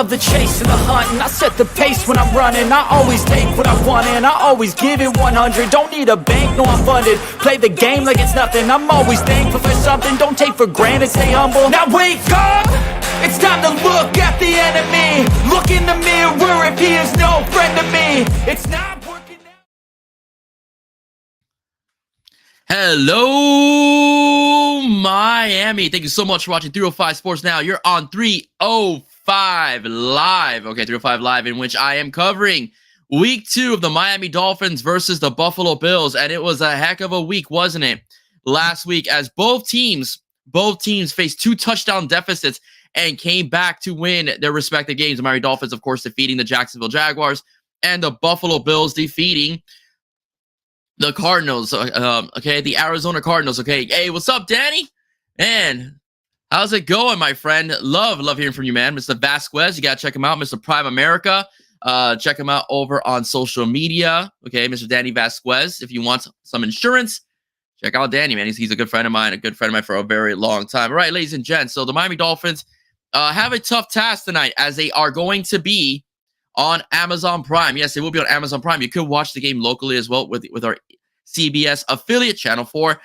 love the chase and the hunt, and I set the pace when I'm running. I always take what I want and I always give it 100. Don't need a bank, no I'm funded. Play the game like it's nothing. I'm always thankful for something. Don't take for granted, stay humble. Now wake up! It's time to look at the enemy. Look in the mirror if he is no friend to me. It's not working out. Hello, Miami. Thank you so much for watching 305 Sports Now. You're on 305 Live. Okay, 305 Live, in which I am covering week 2 of the Miami Dolphins versus the Buffalo Bills. And it was a heck of a week, wasn't it? Last week, as both teams faced 2 touchdown deficits and came back to win their respective games. The Miami Dolphins, of course, defeating the Jacksonville Jaguars, and the Buffalo Bills defeating the Cardinals, the Arizona Cardinals, okay. Hey, what's up, Danny? Man, how's it going, my friend? Love hearing from you, man. Mr. Vasquez, you got to check him out. Mr. Prime America, check him out over on social media, okay. Mr. Danny Vasquez, if you want some insurance, check out Danny, man. He's a good friend of mine, for a very long time. All right, ladies and gents, so the Miami Dolphins have a tough task tonight, as they are going to be on Amazon Prime. Yes, they will be on Amazon Prime. You could watch the game locally as well with our CBS affiliate channel 4.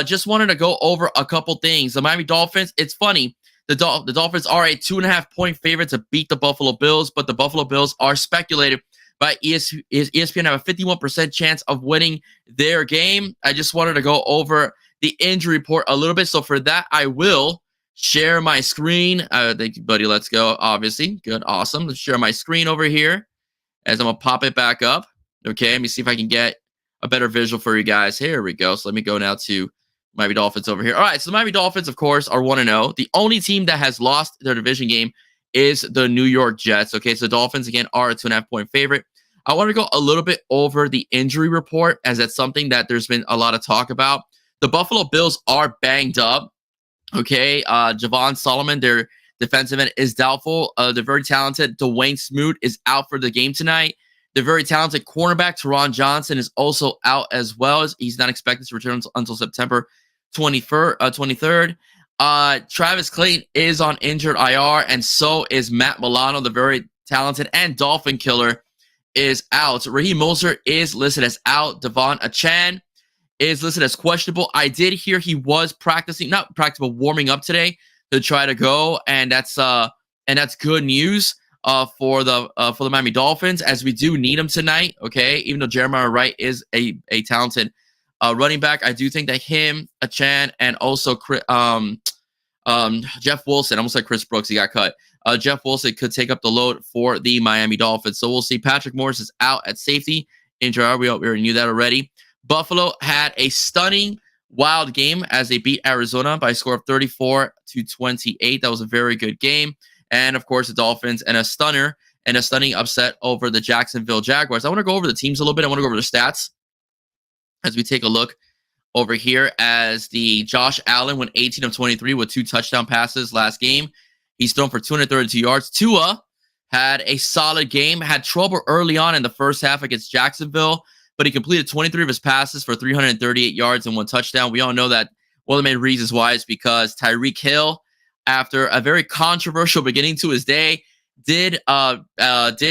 Just wanted to go over a couple things. The Miami Dolphins, it's funny. The Dolphins are a 2.5-point favorite to beat the Buffalo Bills, but the Buffalo Bills are speculated by ESPN have a 51% chance of winning their game. I just wanted to go over the injury report a little bit. So for that, I will share my screen. Thank you, buddy. Let's go. Obviously. Good. Awesome. Let's share my screen over here as I'm going to pop it back up. Okay. Let me see if I can get a better visual for you guys. Here we go. So let me go now to Miami Dolphins over here. All right. So the Miami Dolphins, of course, are 1-0. The only team that has lost their division game is the New York Jets. Okay. So the Dolphins, again, are a 2.5-point favorite. I want to go a little bit over the injury report, as that's something that there's been a lot of talk about. The Buffalo Bills are banged up. Okay, Javon Solomon, their defensive end, is doubtful. The very talented Dwayne Smoot is out for the game tonight. The very talented cornerback Teron Johnson is also out as well. He's not expected to return until September 23rd. Travis Clayton is on injured IR, and so is Matt Milano, the very talented and Dolphin killer, is out. Raheem Mostert is listed as out. Devon Achane is listed as questionable. I did hear he was warming up today to try to go, and that's good news for the Miami Dolphins, as we do need him tonight. Okay, even though Jeremiah Wright is a talented running back, I do think that him, Achane, and also Jeff Wilson, I almost like Chris Brooks, he got cut. Jeff Wilson could take up the load for the Miami Dolphins. So we'll see. Patrick Morris is out at safety. Injury, we already knew that already. Buffalo had a stunning, wild game as they beat Arizona by a score of 34-28. That was a very good game. And, of course, the Dolphins and a stunning upset over the Jacksonville Jaguars. I want to go over the teams a little bit. I want to go over the stats as we take a look over here, as the Josh Allen went 18 of 23 with 2 touchdown passes last game. He's thrown for 232 yards. Tua had a solid game, had trouble early on in the first half against Jacksonville, but he completed 23 of his passes for 338 yards and 1 touchdown. We all know that one of the main reasons why is because Tyreek Hill, after a very controversial beginning to his day, did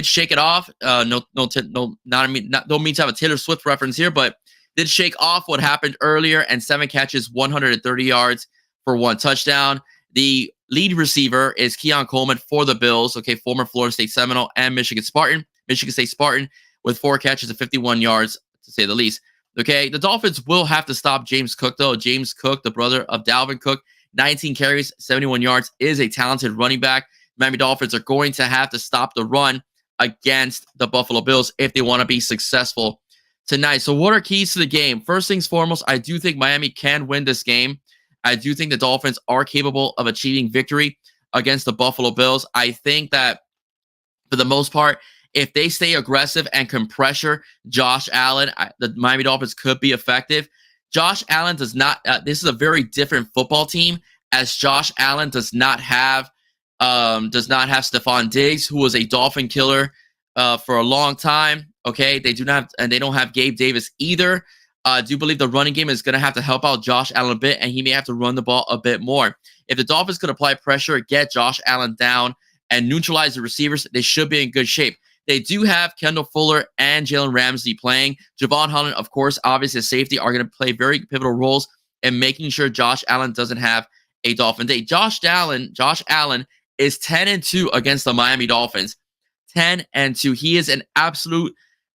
shake it off. Don't mean to have a Taylor Swift reference here, but did shake off what happened earlier, and 7 catches, 130 yards for 1 touchdown. The lead receiver is Keon Coleman for the Bills, okay, former Florida State Seminole and Michigan State Spartan, with 4 catches and 51 yards, to say the least. Okay, the Dolphins will have to stop James Cook, though. James Cook, the brother of Dalvin Cook, 19 carries, 71 yards, is a talented running back. Miami Dolphins are going to have to stop the run against the Buffalo Bills if they want to be successful tonight. So what are keys to the game? First things foremost, I do think Miami can win this game. I do think the Dolphins are capable of achieving victory against the Buffalo Bills. I think that for the most part, if they stay aggressive and can pressure Josh Allen, the Miami Dolphins could be effective. Josh Allen does not, this is a very different football team, as Josh Allen does not have Stephon Diggs, who was a Dolphin killer for a long time. Okay, they don't have Gabe Davis either. I do believe the running game is going to have to help out Josh Allen a bit, and he may have to run the ball a bit more. If the Dolphins could apply pressure, get Josh Allen down, and neutralize the receivers, they should be in good shape. They do have Kendall Fuller and Jalen Ramsey playing. Javon Holland, of course, obviously as safety, are going to play very pivotal roles in making sure Josh Allen doesn't have a Dolphin day. Josh Allen is 10-2 against the Miami Dolphins. 10-2. He is an absolute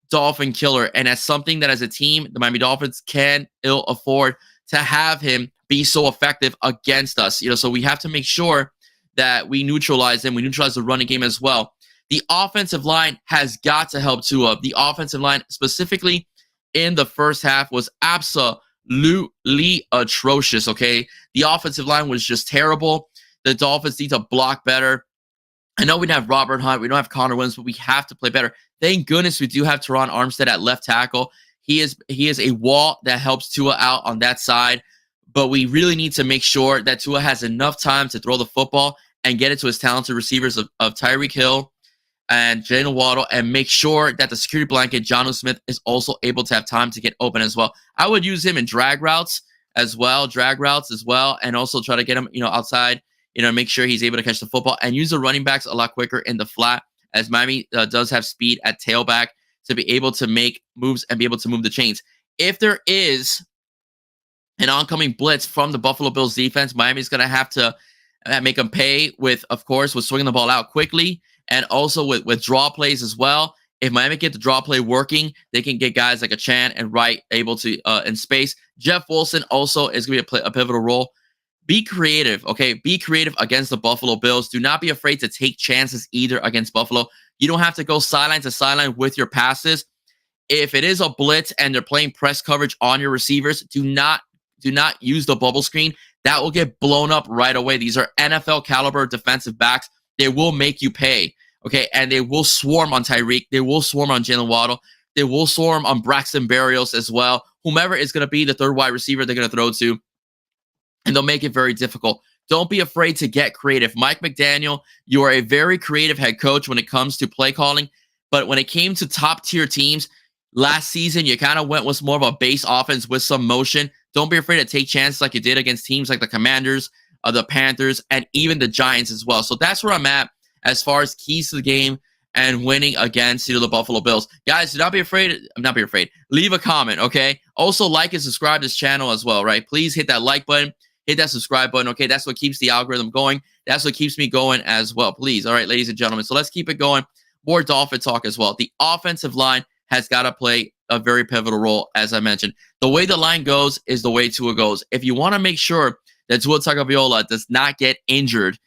Dolphin killer, and that's something that as a team, the Miami Dolphins can ill afford to have him be so effective against us. So we have to make sure that we neutralize him. We neutralize the running game as well. The offensive line has got to help Tua. The offensive line, specifically in the first half, was absolutely atrocious, okay? The offensive line was just terrible. The Dolphins need to block better. I know we don't have Robert Hunt. We don't have Connor Williams, but we have to play better. Thank goodness we do have Teron Armstead at left tackle. He is a wall that helps Tua out on that side, but we really need to make sure that Tua has enough time to throw the football and get it to his talented receivers of Tyreek Hill and Jalen Waddle, and make sure that the security blanket, Jonnu Smith, is also able to have time to get open as well. I would use him in drag routes as well, and also try to get him, outside, make sure he's able to catch the football, and use the running backs a lot quicker in the flat, as Miami does have speed at tailback to be able to make moves and be able to move the chains. If there is an oncoming blitz from the Buffalo Bills defense, Miami's going to have to make them pay with swinging the ball out quickly, and also with draw plays as well. If Miami get the draw play working, they can get guys like a Chan and Wright able to in space. Jeff Wilson also is going to be a pivotal role. Be creative, okay? Be creative against the Buffalo Bills. Do not be afraid to take chances either against Buffalo. You don't have to go sideline to sideline with your passes. If it is a blitz and they're playing press coverage on your receivers, do not use the bubble screen. That will get blown up right away. These are NFL caliber defensive backs. They will make you pay, okay? And they will swarm on Tyreek. They will swarm on Jalen Waddle. They will swarm on Braxton Berrios as well. Whomever is going to be the third wide receiver they're going to throw to, and they'll make it very difficult. Don't be afraid to get creative. Mike McDaniel, you are a very creative head coach when it comes to play calling, but when it came to top-tier teams, last season, you kind of went with more of a base offense with some motion. Don't be afraid to take chances like you did against teams like the Commanders, the Panthers, and even the Giants as well. So that's where I'm at as far as keys to the game and winning against the Buffalo Bills. Guys, do not be afraid. Not be afraid. Leave a comment, okay? Also, like and subscribe to this channel as well, right? Please hit that like button. Hit that subscribe button, okay? That's what keeps the algorithm going. That's what keeps me going as well. Please, all right, ladies and gentlemen. So let's keep it going. More Dolphin talk as well. The offensive line has got to play a very pivotal role, as I mentioned. The way the line goes is the way Tua goes. If you want to make sure that Tua Tagovailoa does not get injured,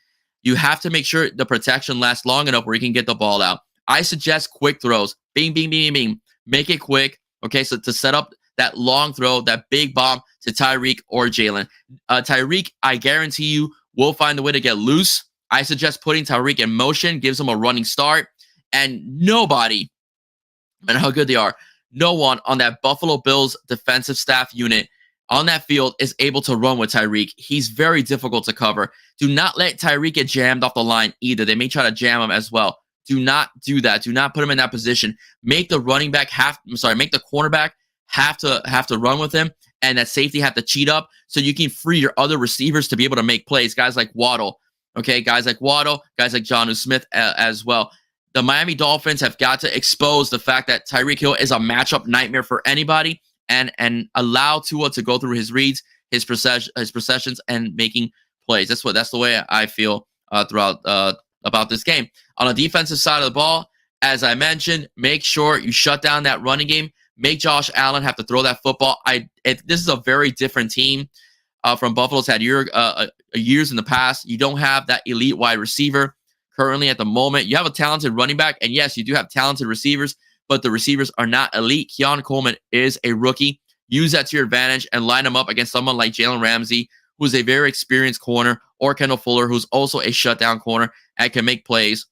you have to make sure the protection lasts long enough where he can get the ball out. I suggest quick throws. Bing, bing, bing, bing, bing. Make it quick, okay? So to set up that long throw, that big bomb to Tyreek or Jalen. Tyreek, I guarantee you, will find a way to get loose. I suggest putting Tyreek in motion, gives him a running start, and nobody, no matter how good they are, no one on that Buffalo Bills defensive staff unit on that field is able to run with Tyreek. He's very difficult to cover. Do not let Tyreek get jammed off the line either. They may try to jam him as well. Do not do that. Do not put him in that position. Make the cornerback have to run with him, and that safety have to cheat up so you can free your other receivers to be able to make plays. Guys like Waddle, okay? Guys like Jonnu Smith as well. The Miami Dolphins have got to expose the fact that Tyreek Hill is a matchup nightmare for anybody, and allow Tua to go through his reads, his processions, and making plays. That's the way I feel throughout about this game. On the defensive side of the ball, as I mentioned, make sure you shut down that running game. Make Josh Allen have to throw that football. This is a very different team from Buffalo's had years in the past. You don't have that elite wide receiver currently at the moment. You have a talented running back, and yes, you do have talented receivers, but the receivers are not elite. Keon Coleman is a rookie. Use that to your advantage and line him up against someone like Jalen Ramsey, who's a very experienced corner, or Kendall Fuller, who's also a shutdown corner and can make plays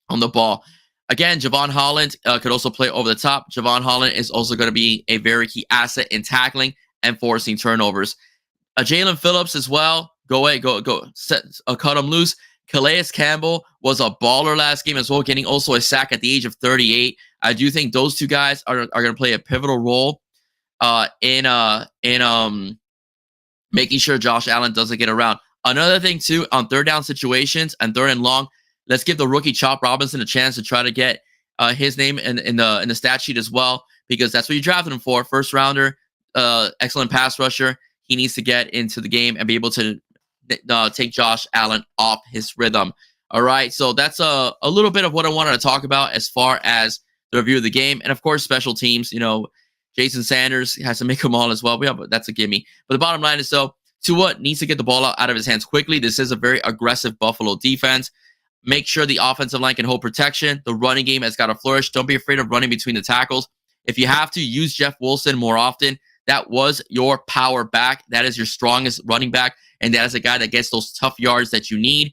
on the ball. Again, Javon Holland could also play over the top. Javon Holland is also going to be a very key asset in tackling and forcing turnovers. Jalen Phillips as well. Go cut him loose. Calais Campbell was a baller last game as well, getting also a sack at the age of 38. I do think those two guys are going to play a pivotal role in making sure Josh Allen doesn't get around. Another thing too, on third down situations and third and long, Let's give the rookie Chop Robinson a chance to try to get his name in the stat sheet as well, because that's what you drafted him for. First rounder, excellent pass rusher. He needs to get into the game and be able to take Josh Allen off his rhythm. All right, so that's a little bit of what I wanted to talk about as far as the review of the game. And of course, special teams. Jason Sanders has to make them all as well. Yeah, but that's a gimme. But the bottom line is, though, Tua needs to get the ball out of his hands quickly. This is a very aggressive Buffalo defense. Make sure the offensive line can hold protection. The running game has got to flourish. Don't be afraid of running between the tackles. If you have to, use Jeff Wilson more often. That was your power back. That is your strongest running back, and that is a guy that gets those tough yards that you need.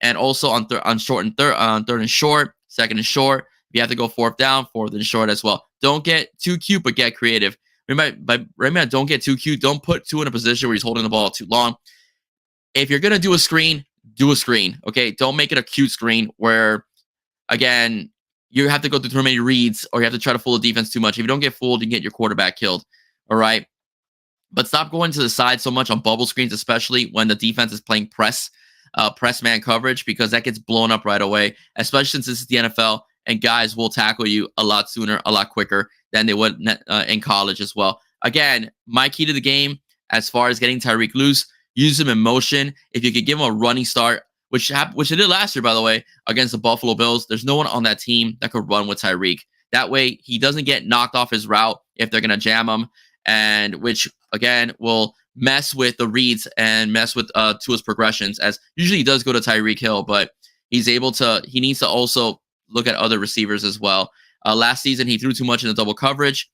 And also on third and short, second and short. If you have to go fourth down, fourth and short as well. Don't get too cute, but get creative. Remember, don't get too cute. Don't put Tua in a position where he's holding the ball too long. If you're going to do a screen, okay? Don't make it a cute screen where, again, you have to go through too many reads or you have to try to fool the defense too much. If you don't get fooled, you can get your quarterback killed, all right? But stop going to the side so much on bubble screens, especially when the defense is playing press man coverage, because that gets blown up right away, especially since this is the NFL and guys will tackle you a lot sooner, a lot quicker than they would in college as well. Again, my key to the game as far as getting Tyreek loose, use him in motion. If you could give him a running start, which they did last year, by the way, against the Buffalo Bills, there's no one on that team that could run with Tyreek. That way, he doesn't get knocked off his route if they're going to jam him, and which, again, will mess with the reads and mess with Tua's progressions, as usually he does go to Tyreek Hill, but he needs to also look at other receivers as well. Last season, he threw too much in the double coverage.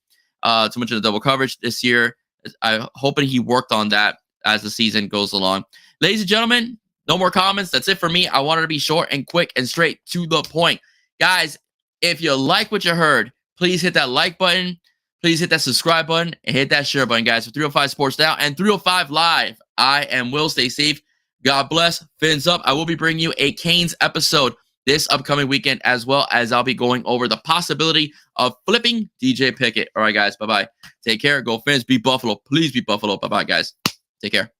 This year, I'm hoping he worked on that as the season goes along. Ladies and gentlemen, no more comments. That's it for me. I wanted to be short and quick and straight to the point. Guys, if you like what you heard, please hit that like button. Please hit that subscribe button and hit that share button, guys. For 305 Sports Now and 305 Live, I am Will. Stay safe. God bless. Fins up. I will be bringing you a Canes episode this upcoming weekend, as well as I'll be going over the possibility of flipping DJ Pickett. All right, guys. Bye-bye. Take care. Go Fins. Beat Buffalo. Please beat Buffalo. Bye-bye, guys. Take care.